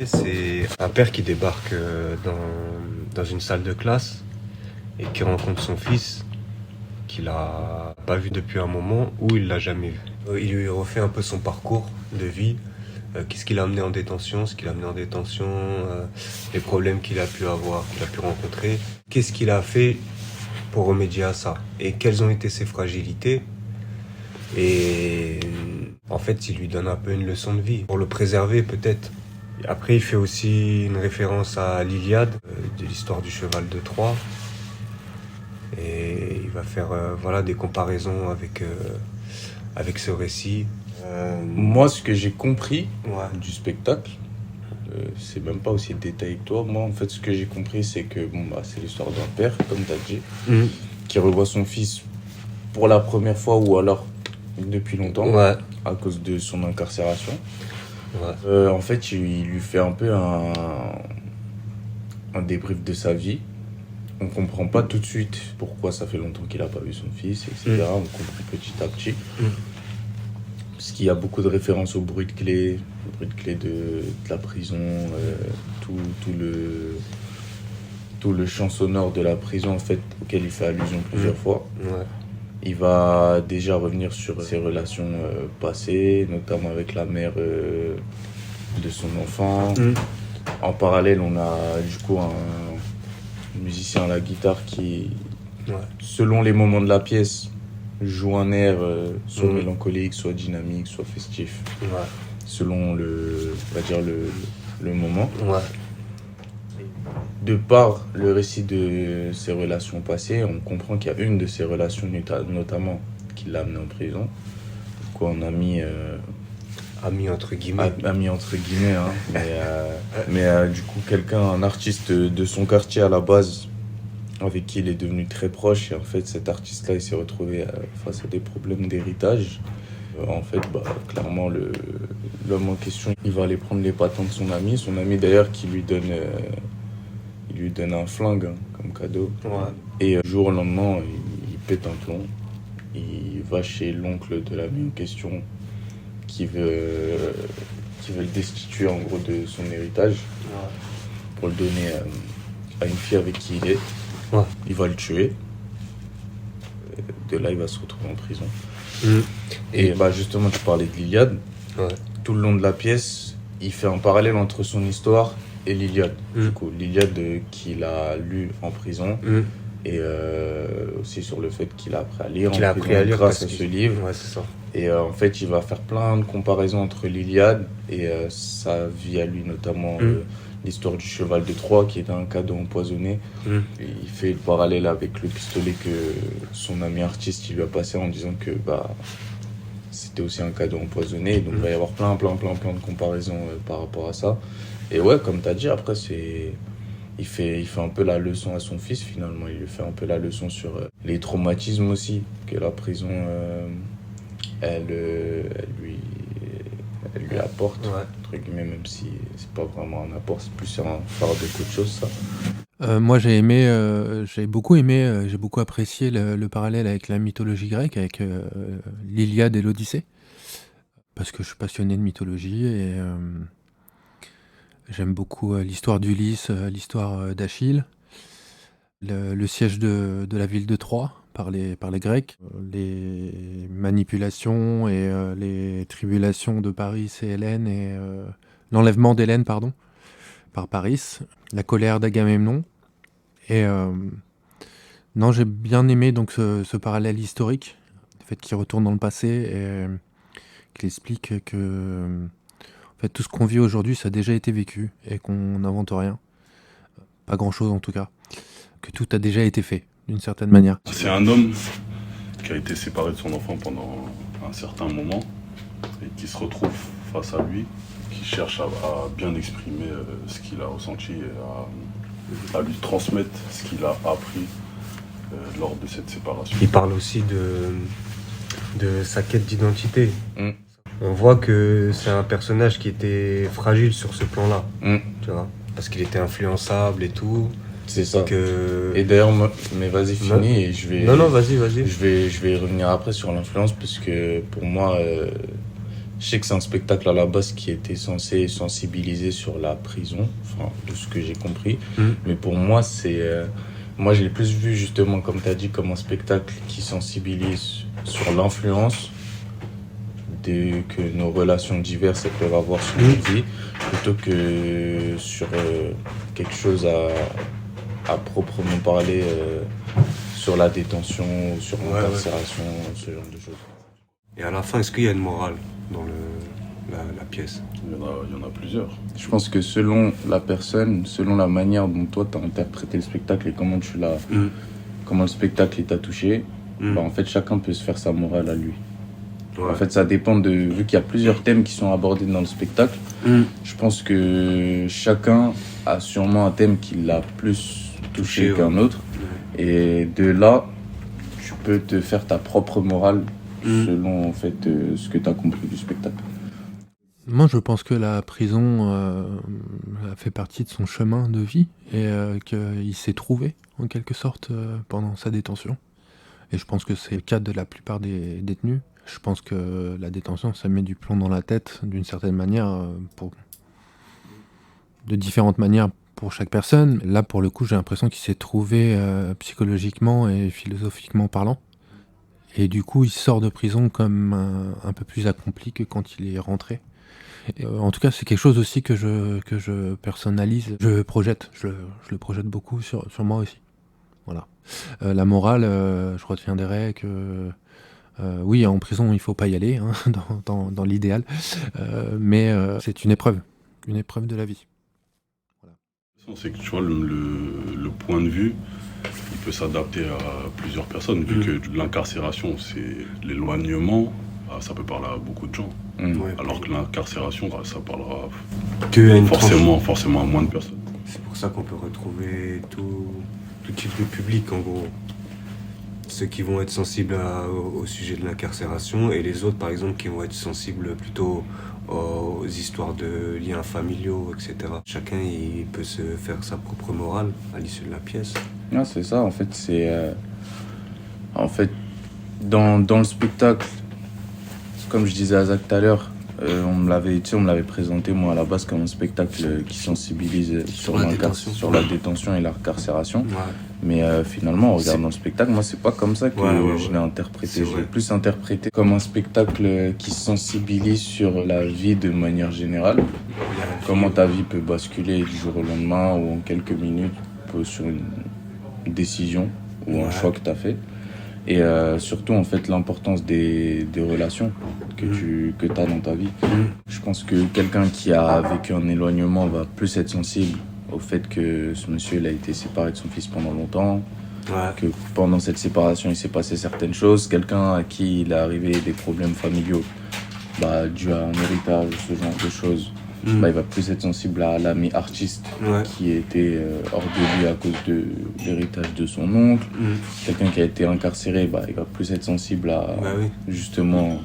C'est un père qui débarque dans une salle de classe et qui rencontre son fils qu'il a pas vu depuis un moment ou il l'a jamais vu. Il lui refait un peu son parcours de vie, qu'est-ce qu'il a amené en détention, ce qu'il a amené en détention, les problèmes qu'il a pu avoir, qu'il a pu rencontrer, qu'est-ce qu'il a fait pour remédier à ça et quelles ont été ses fragilités. Et en fait, il lui donne un peu une leçon de vie pour le préserver peut-être. Après, il fait aussi une référence à l'Iliade, de l'histoire du cheval de Troie. Et il va faire des comparaisons avec ce récit. Moi, ce que j'ai compris Ouais. du spectacle, c'est même pas aussi détaillé que toi. Moi, en fait, ce que j'ai compris, c'est que c'est l'histoire d'un père, comme tu as dit, qui revoit son fils pour la première fois ou alors depuis longtemps Ouais. à cause de son incarcération. Ouais. En fait, il lui fait un peu un débrief de sa vie. On comprend pas tout de suite pourquoi ça fait longtemps qu'il a pas vu son fils, etc. On comprend petit à petit. Parce qu'il y a beaucoup de références au bruit de clé de la prison, tout le champ sonore de la prison en fait, auquel il fait allusion plusieurs fois. Ouais. Il va déjà revenir sur ses relations passées, notamment avec la mère de son enfant. En parallèle, on a du coup un musicien à la guitare qui, selon les moments de la pièce, joue un air soit mélancolique, soit dynamique, soit festif, selon le moment. Ouais. De par le récit de ses relations passées, on comprend qu'il y a une de ses relations notamment qui l'a amené en prison. Du coup, on a mis ami entre guillemets. Ami entre guillemets, hein. mais du coup, un artiste de son quartier à la base, avec qui il est devenu très proche. Et en fait, cet artiste-là, il s'est retrouvé face à des problèmes d'héritage. En fait, clairement, l'homme en question, il va aller prendre les patins de son ami. Son ami, d'ailleurs, qui lui donne un flingue comme cadeau. Ouais. Et du jour au lendemain, il pète un plomb. Il va chez l'oncle de l'ami en question qui veut le destituer en gros de son héritage pour le donner à une fille avec qui il est. Ouais. Il va le tuer. De là, il va se retrouver en prison. Et justement, tu parlais de l'Iliade. Ouais. Tout le long de la pièce, il fait un parallèle entre son histoire et l'Iliade. Du coup, l'Iliade qu'il a lu en prison. Et aussi sur le fait qu'il a appris à lire grâce à ce livre. Ouais, c'est ça. Et en fait, il va faire plein de comparaisons entre l'Iliade et sa vie à lui, notamment l'histoire du cheval de Troie, qui est un cadeau empoisonné. Il fait le parallèle avec le pistolet que son ami artiste il lui a passé en disant que c'était aussi un cadeau empoisonné. Donc il va y avoir plein de comparaisons par rapport à ça. Et ouais, comme tu as dit, après, il fait un peu la leçon à son fils, finalement. Il lui fait un peu la leçon sur les traumatismes aussi que la prison... Elle lui apporte, entre guillemets, même si c'est pas vraiment un apport, c'est plus un fardeau qu'autre chose, ça. Moi, j'ai beaucoup aimé, j'ai beaucoup apprécié le parallèle avec la mythologie grecque, avec l'Iliade et l'Odyssée, parce que je suis passionné de mythologie et j'aime beaucoup l'histoire d'Ulysse, l'histoire d'Achille, le siège de la ville de Troie par les Grecs, les manipulations et les tribulations de Paris et Hélène et l'enlèvement d'Hélène, par Paris, la colère d'Agamemnon. Et non, j'ai bien aimé donc ce parallèle historique, le fait qu'il retourne dans le passé et qu'il explique que en fait, tout ce qu'on vit aujourd'hui, ça a déjà été vécu et qu'on n'invente rien. Pas grand-chose en tout cas. Que tout a déjà été fait, d'une certaine manière. C'est un homme qui a été séparé de son enfant pendant un certain moment et qui se retrouve face à lui, qui cherche à bien exprimer ce qu'il a ressenti et à lui transmettre ce qu'il a appris lors de cette séparation. Il parle aussi de sa quête d'identité. On voit que c'est un personnage qui était fragile sur ce plan-là, tu vois, parce qu'il était influençable et tout. C'est ça. Et d'ailleurs, mais vas-y, finis et je vais... Non, vas-y. Je vais y revenir après sur l'influence, parce que pour moi, Je sais que c'est un spectacle à la base qui était censé sensibiliser sur la prison, enfin, de ce que j'ai compris. Mais pour moi, moi, je l'ai plus vu justement, comme tu as dit, comme un spectacle qui sensibilise sur l'influence que nos relations diverses elles peuvent avoir sur nos vies, plutôt que sur quelque chose à proprement parler sur la détention, sur l'incarcération, ce genre de choses. Et à la fin, est-ce qu'il y a une morale dans la pièce? Il y en a plusieurs. Je pense que selon la personne, selon la manière dont toi tu as interprété le spectacle et comment comment le spectacle t'a touché, bah, en fait chacun peut se faire sa morale à lui. En fait, ça dépend vu qu'il y a plusieurs thèmes qui sont abordés dans le spectacle. Je pense que chacun a sûrement un thème qui l'a plus touché qu'un autre. Et de là, tu peux te faire ta propre morale selon en fait ce que tu as compris du spectacle. Moi, je pense que la prison a fait partie de son chemin de vie et qu'il s'est trouvé, en quelque sorte, pendant sa détention. Et je pense que c'est le cas de la plupart des détenus. Je pense que la détention, ça met du plomb dans la tête, d'une certaine manière, de différentes manières pour chaque personne. Là, pour le coup, j'ai l'impression qu'il s'est trouvé psychologiquement et philosophiquement parlant. Et du coup, il sort de prison comme un peu plus accompli que quand il est rentré. En tout cas, c'est quelque chose aussi que je personnalise, je projette, je le projette beaucoup sur moi aussi. Voilà. La morale, je retiendrai que oui, en prison, il faut pas y aller, hein, dans l'idéal, mais c'est une épreuve de la vie. Voilà. C'est que tu vois, le point de vue, il peut s'adapter à plusieurs personnes, vu que l'incarcération, c'est l'éloignement, ça peut parler à beaucoup de gens. Alors que l'incarcération, ça parlera forcément à moins de personnes. C'est pour ça qu'on peut retrouver tout type de public, en gros. Ceux qui vont être sensibles au sujet de l'incarcération et les autres, par exemple, qui vont être sensibles plutôt aux histoires de liens familiaux, etc. Chacun, il peut se faire sa propre morale à l'issue de la pièce. Non, c'est ça, en fait, dans le spectacle, comme je disais à Zach tout à l'heure, on me l'avait présenté, moi, à la base, comme un spectacle qui sensibilise sur la détention et l'incarcération. Mais finalement, en regardant le spectacle, moi, c'est pas comme ça que je l'ai interprété. Je l'ai plus interprété comme un spectacle qui sensibilise sur la vie de manière générale. Comment ta vie peut basculer du jour au lendemain ou en quelques minutes sur une décision ou un choix que tu as fait. Et surtout, en fait, l'importance des relations que tu as dans ta vie. Je pense que quelqu'un qui a vécu un éloignement va plus être sensible au fait que ce monsieur il a été séparé de son fils pendant longtemps, que pendant cette séparation, il s'est passé certaines choses. Quelqu'un à qui il est arrivé des problèmes familiaux, dû à un héritage, ce genre de choses, il va plus être sensible à l'ami artiste qui était hors de lui à cause de l'héritage de son oncle. Quelqu'un qui a été incarcéré, il va plus être sensible à justement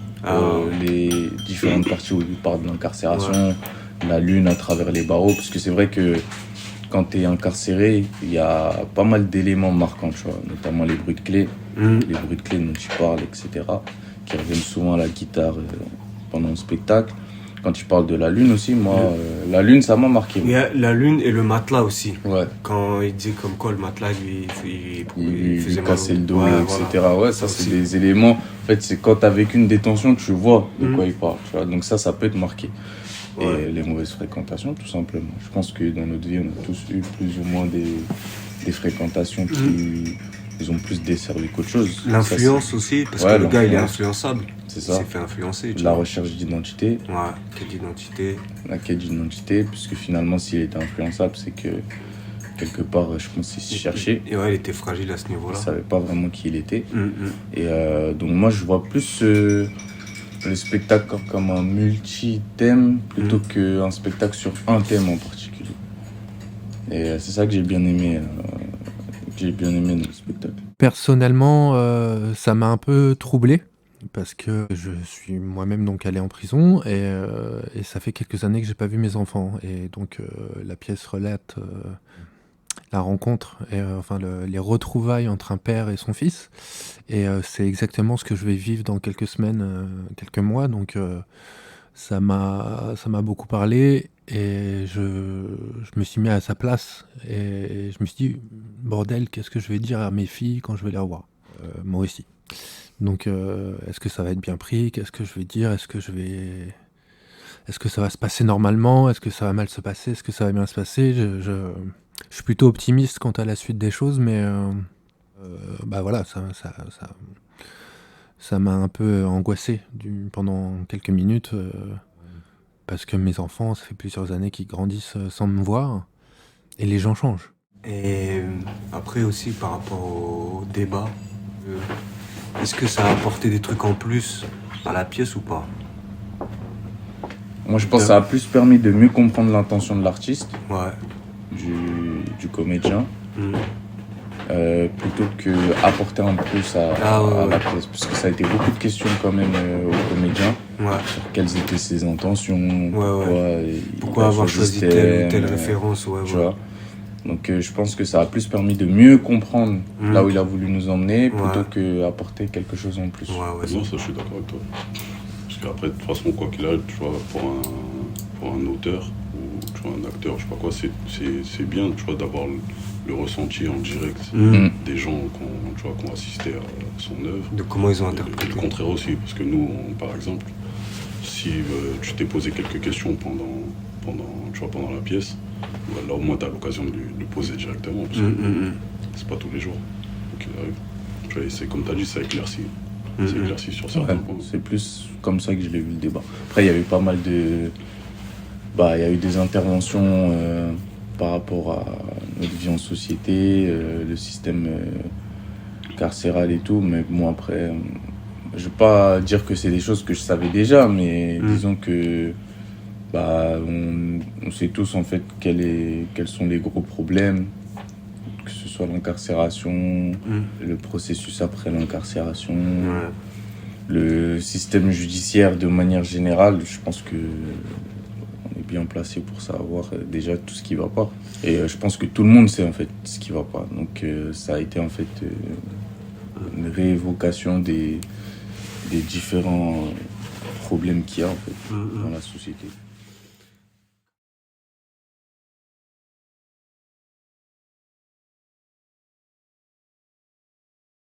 les différentes parties où il parle de l'incarcération, la lune à travers les barreaux, parce que c'est vrai que quand tu es incarcéré, il y a pas mal d'éléments marquants, tu vois, notamment les bruits de clés, les bruits de clés dont tu parles, etc., qui reviennent souvent à la guitare pendant le spectacle. Quand tu parles de la lune aussi, moi, la lune, ça m'a marqué. Il y a la lune et le matelas aussi. Ouais. Quand il dit comme quoi le matelas, il faisait casser le dos, etc. Ouais, ça, c'est des éléments. En fait, c'est quand tu as vécu une détention, tu vois de quoi il parle. Tu vois, donc ça peut te marquer. Et les mauvaises fréquentations, tout simplement. Je pense que dans notre vie, on a tous eu plus ou moins des fréquentations qui ils ont plus desservi qu'autre chose. L'influence aussi, parce que le gars, il est influençable. C'est ça. Il s'est fait influencer. La recherche d'identité. Quête d'identité. La quête d'identité, puisque finalement, s'il était influençable, c'est que quelque part, je pense qu'il se cherchait. Et il était fragile à ce niveau-là. Il ne savait pas vraiment qui il était. Et donc moi, je vois plus le spectacle comme un multi-thème plutôt qu'un spectacle sur un thème en particulier. Et c'est ça que j'ai bien aimé dans le spectacle. Personnellement, ça m'a un peu troublé parce que je suis moi-même donc allé en prison et ça fait quelques années que j'ai pas vu mes enfants et donc la pièce relate la rencontre et les retrouvailles entre un père et son fils et c'est exactement ce que je vais vivre dans quelques semaines, quelques mois donc ça m'a beaucoup parlé et je me suis mis à sa place et je me suis dit: «Bordel, qu'est-ce que je vais dire à mes filles quand je vais les revoir?» Moi aussi. Donc est-ce que ça va être bien pris? Qu'est-ce que je vais dire? Est-ce que ça va se passer normalement? Est-ce que ça va mal se passer? Est-ce que ça va bien se passer? Je suis plutôt optimiste quant à la suite des choses, mais bah, voilà, ça m'a un peu angoissé pendant quelques minutes, parce que mes enfants, ça fait plusieurs années qu'ils grandissent, sans me voir et les gens changent. Et après aussi, par rapport au débat, est-ce que ça a apporté des trucs en plus à la pièce ou pas? Moi, je pense que ça a plus permis de mieux comprendre l'intention de l'artiste, Ouais. du comédien, plutôt que apporter un plus à la pièce. Parce que ça a été beaucoup de questions quand même au comédien, sur quelles étaient ses intentions, pourquoi avoir choisi telle ou telle référence, tu vois. Donc je pense que ça a plus permis de mieux comprendre là où il a voulu nous emmener, plutôt que apporter quelque chose en plus. Non, ça je suis d'accord avec toi. Parce qu'après, de toute façon, quoi qu'il arrive, tu vois, pour un auteur ou tu vois, un acteur, je sais pas quoi, c'est bien, tu vois, d'avoir le ressenti en direct des gens qui ont assisté à son œuvre. De comment ils ont Et interprété. le contraire aussi, parce que nous, par exemple, si tu t'es posé quelques questions pendant la pièce, bah, là au moins tu as l'occasion de lui poser directement, parce que c'est pas tous les jours. Donc, tu vois, c'est comme tu as dit, ça éclaircit. C'est éclairci sur certains points. C'est plus comme ça que je l'ai vu le débat. Après, il y avait pas mal de... Bah, il y a eu des interventions par rapport à notre vie en société, le système carcéral et tout, mais bon, après, je vais pas dire que c'est des choses que je savais déjà, mais disons que bah, on sait tous en fait quels sont les gros problèmes, que ce soit l'incarcération, le processus après l'incarcération, le système judiciaire de manière générale. Je pense que on est bien placé pour savoir déjà tout ce qui va pas. Et je pense que tout le monde sait en fait ce qui va pas. Donc ça a été en fait une réévocation des différents problèmes qu'il y a en fait dans la société.